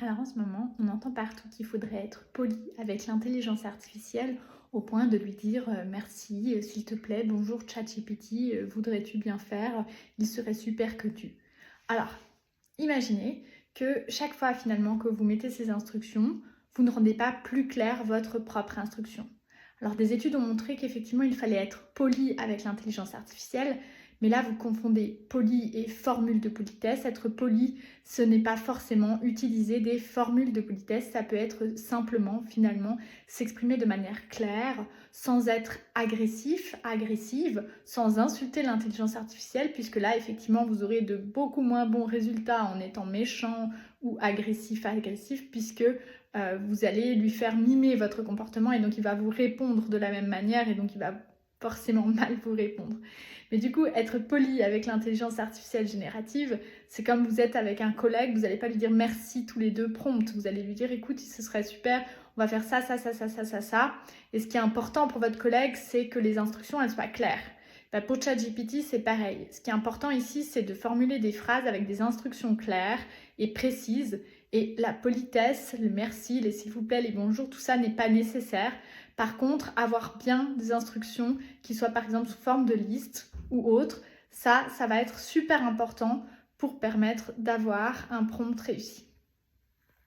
Alors en ce moment, on entend partout qu'il faudrait être poli avec l'intelligence artificielle au point de lui dire merci, s'il te plaît, bonjour ChatGPT, voudrais-tu bien faire? Il serait super que tu. Alors, imaginez que chaque fois finalement que vous mettez ces instructions, vous ne rendez pas plus clair votre propre instruction. Alors des études ont montré qu'effectivement il fallait être poli avec l'intelligence artificielle, mais là vous confondez poli et formule de politesse. Être poli, ce n'est pas forcément utiliser des formules de politesse, ça peut être simplement finalement s'exprimer de manière claire, sans être agressif, agressive, sans insulter l'intelligence artificielle, puisque là effectivement vous aurez de beaucoup moins bons résultats en étant méchant ou agressif, agressif, puisque vous allez lui faire mimer votre comportement et donc il va vous répondre de la même manière et donc il va forcément mal vous répondre. Mais du coup, être poli avec l'intelligence artificielle générative, c'est comme vous êtes avec un collègue, vous n'allez pas lui dire merci tous les deux prompt, vous allez lui dire écoute, ce serait super, on va faire ça, ça, ça, ça, ça, ça, ça. Et ce qui est important pour votre collègue, c'est que les instructions, elles soient claires. Pour ChatGPT, c'est pareil. Ce qui est important ici, c'est de formuler des phrases avec des instructions claires et précises. Et la politesse, le merci, les s'il vous plaît, les bonjours, tout ça n'est pas nécessaire. Par contre, avoir bien des instructions qui soient par exemple sous forme de liste ou autre, ça va être super important pour permettre d'avoir un prompt réussi.